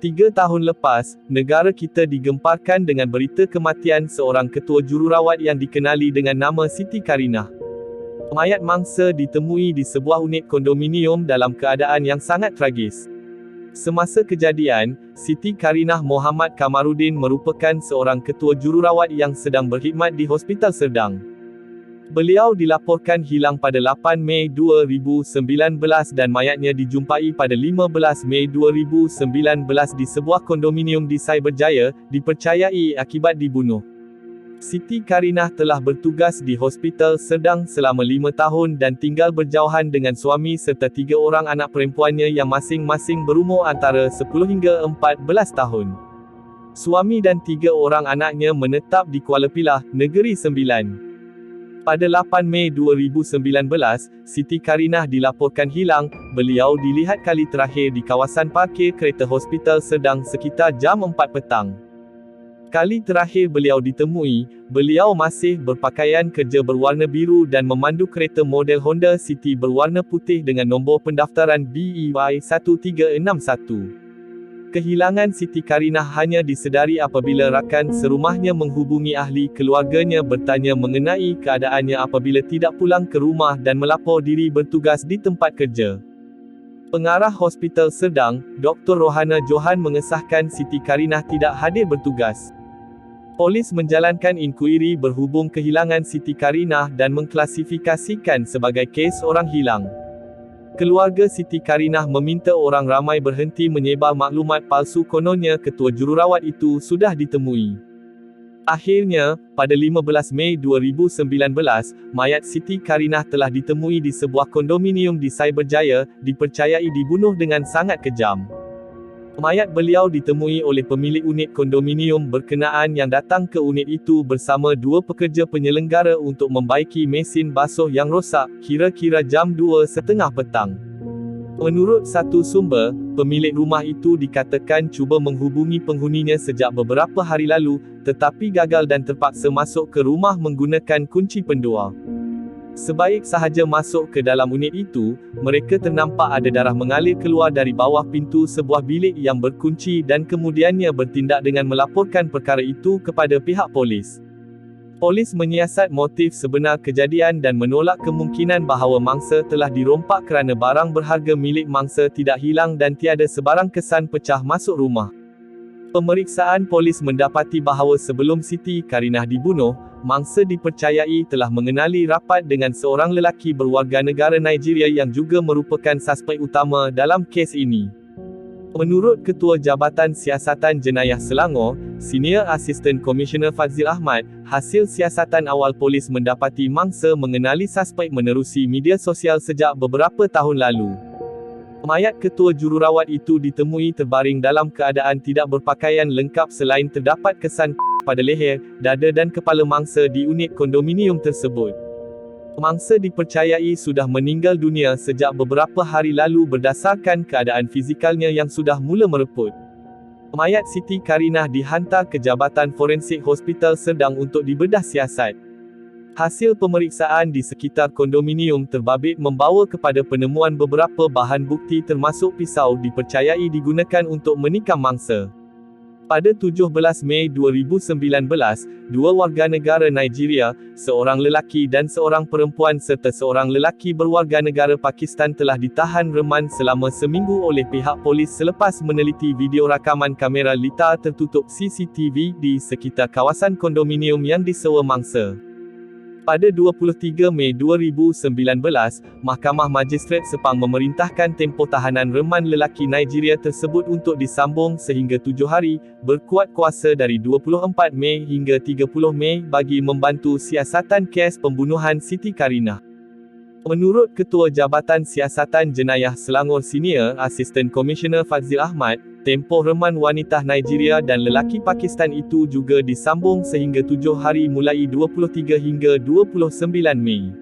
3 tahun lepas, negara kita digemparkan dengan berita kematian seorang ketua jururawat yang dikenali dengan nama Siti Karinah. Mayat mangsa ditemui di sebuah unit kondominium dalam keadaan yang sangat tragis. Semasa kejadian, Siti Karinah Mohamad Kamarudin merupakan seorang ketua jururawat yang sedang berkhidmat di Hospital Serdang. Beliau dilaporkan hilang pada 8 Mei 2019 dan mayatnya dijumpai pada 15 Mei 2019 di sebuah kondominium di Cyberjaya, dipercayai akibat dibunuh. Siti Karinah telah bertugas di Hospital Serdang selama 5 tahun dan tinggal berjauhan dengan suami serta 3 orang anak perempuannya yang masing-masing berumur antara 10 hingga 14 tahun. Suami dan 3 orang anaknya menetap di Kuala Pilah, Negeri Sembilan. Pada 8 Mei 2019, Siti Karinah dilaporkan hilang. Beliau dilihat kali terakhir di kawasan parkir kereta Hospital Serdang sekitar jam 4 petang. Kali terakhir beliau ditemui, beliau masih berpakaian kerja berwarna biru dan memandu kereta model Honda City berwarna putih dengan nombor pendaftaran BEY 1361. Kehilangan Siti Karinah hanya disedari apabila rakan serumahnya menghubungi ahli keluarganya bertanya mengenai keadaannya apabila tidak pulang ke rumah dan melapor diri bertugas di tempat kerja. Pengarah Hospital Serdang, Dr. Rohana Johan mengesahkan Siti Karinah tidak hadir bertugas. Polis menjalankan inkuiri berhubung kehilangan Siti Karinah dan mengklasifikasikan sebagai kes orang hilang. Keluarga Siti Karinah meminta orang ramai berhenti menyebar maklumat palsu kononnya ketua jururawat itu sudah ditemui. Akhirnya, pada 15 Mei 2019, mayat Siti Karinah telah ditemui di sebuah kondominium di Cyberjaya, dipercayai dibunuh dengan sangat kejam. Mayat beliau ditemui oleh pemilik unit kondominium berkenaan yang datang ke unit itu bersama 2 pekerja penyelenggara untuk membaiki mesin basuh yang rosak, kira-kira jam 2:30 petang. Menurut satu sumber, pemilik rumah itu dikatakan cuba menghubungi penghuninya sejak beberapa hari lalu, tetapi gagal dan terpaksa masuk ke rumah menggunakan kunci pendua. Sebaik sahaja masuk ke dalam unit itu, mereka ternampak ada darah mengalir keluar dari bawah pintu sebuah bilik yang berkunci dan kemudiannya bertindak dengan melaporkan perkara itu kepada pihak polis. Polis menyiasat motif sebenar kejadian dan menolak kemungkinan bahawa mangsa telah dirompak kerana barang berharga milik mangsa tidak hilang dan tiada sebarang kesan pecah masuk rumah. Pemeriksaan polis mendapati bahawa sebelum Siti Karinah dibunuh, mangsa dipercayai telah mengenali rapat dengan seorang lelaki berwarganegara Nigeria yang juga merupakan suspek utama dalam kes ini. Menurut Ketua Jabatan Siasatan Jenayah Selangor, Senior Assistant Commissioner Fadzil Ahmad, hasil siasatan awal polis mendapati mangsa mengenali suspek menerusi media sosial sejak beberapa tahun lalu. Mayat ketua jururawat itu ditemui terbaring dalam keadaan tidak berpakaian lengkap selain terdapat kesan pada leher, dada dan kepala mangsa di unit kondominium tersebut. Mangsa dipercayai sudah meninggal dunia sejak beberapa hari lalu berdasarkan keadaan fizikalnya yang sudah mula mereput. Mayat Siti Karinah dihantar ke Jabatan Forensik Hospital Serdang untuk dibedah siasat. Hasil pemeriksaan di sekitar kondominium terbabit membawa kepada penemuan beberapa bahan bukti termasuk pisau dipercayai digunakan untuk menikam mangsa. Pada 17 Mei 2019, 2 warganegara Nigeria, seorang lelaki dan seorang perempuan serta seorang lelaki berwarganegara Pakistan telah ditahan reman selama seminggu oleh pihak polis selepas meneliti video rakaman kamera litar tertutup CCTV di sekitar kawasan kondominium yang disewa mangsa. Pada 23 Mei 2019, Mahkamah Majistret Sepang memerintahkan tempoh tahanan reman lelaki Nigeria tersebut untuk disambung sehingga 7 hari, berkuat kuasa dari 24 Mei hingga 30 Mei bagi membantu siasatan kes pembunuhan Siti Karinah. Menurut Ketua Jabatan Siasatan Jenayah Selangor Senior Assistant Commissioner Fadzil Ahmad, tempoh reman wanita Nigeria dan lelaki Pakistan itu juga disambung sehingga 7 hari mulai 23 hingga 29 Mei.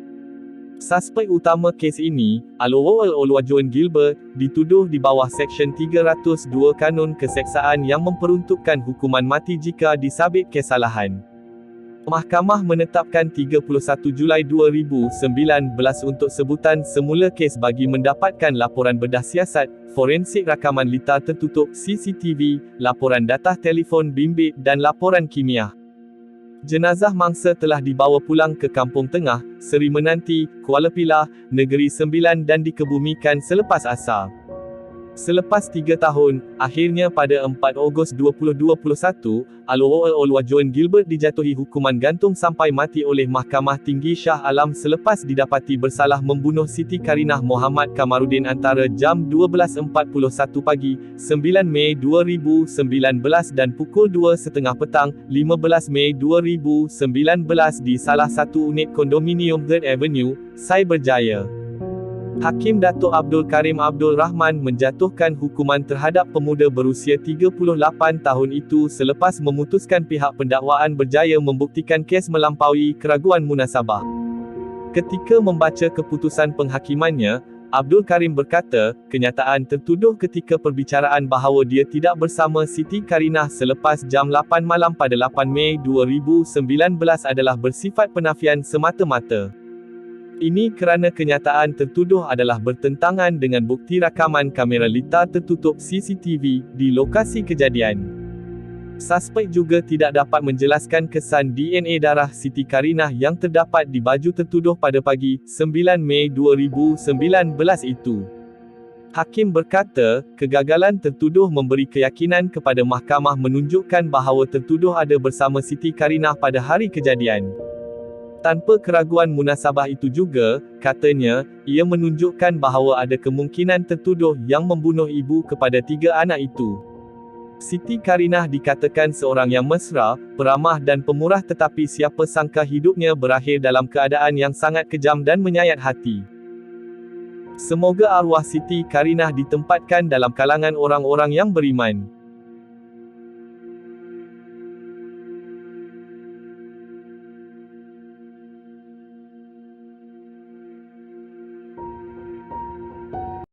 Suspek utama kes ini, Alowal Oluwajoen Gilbert, dituduh di bawah Seksyen 302 Kanun Keseksaan yang memperuntukkan hukuman mati jika disabit kesalahan. Mahkamah menetapkan 31 Julai 2019 untuk sebutan semula kes bagi mendapatkan laporan bedah siasat, forensik rakaman litar tertutup CCTV, laporan data telefon bimbit dan laporan kimia. Jenazah mangsa telah dibawa pulang ke Kampung Tengah, Seri Menanti, Kuala Pilah, Negeri Sembilan dan dikebumikan selepas asar. Selepas 3 tahun, akhirnya pada 4 Ogos 2021, Alowal Oluwajoen Gilbert dijatuhi hukuman gantung sampai mati oleh Mahkamah Tinggi Shah Alam selepas didapati bersalah membunuh Siti Karinah Mohamad Kamarudin antara jam 12.41 pagi, 9 Mei 2019 dan pukul 2.30 petang, 15 Mei 2019 di salah satu unit kondominium Third Avenue, Cyberjaya. Hakim Datuk Abdul Karim Abdul Rahman menjatuhkan hukuman terhadap pemuda berusia 38 tahun itu selepas memutuskan pihak pendakwaan berjaya membuktikan kes melampaui keraguan munasabah. Ketika membaca keputusan penghakimannya, Abdul Karim berkata, kenyataan tertuduh ketika perbicaraan bahawa dia tidak bersama Siti Karinah selepas jam 8 malam pada 8 Mei 2019 adalah bersifat penafian semata-mata. Ini kerana kenyataan tertuduh adalah bertentangan dengan bukti rakaman kamera litar tertutup CCTV di lokasi kejadian. Suspek juga tidak dapat menjelaskan kesan DNA darah Siti Karinah yang terdapat di baju tertuduh pada pagi 9 Mei 2019 itu. Hakim berkata, kegagalan tertuduh memberi keyakinan kepada mahkamah menunjukkan bahawa tertuduh ada bersama Siti Karinah pada hari kejadian. Tanpa keraguan munasabah itu juga, katanya, ia menunjukkan bahawa ada kemungkinan tertuduh yang membunuh ibu kepada 3 anak itu. Siti Karinah dikatakan seorang yang mesra, peramah dan pemurah tetapi siapa sangka hidupnya berakhir dalam keadaan yang sangat kejam dan menyayat hati. Semoga arwah Siti Karinah ditempatkan dalam kalangan orang-orang yang beriman.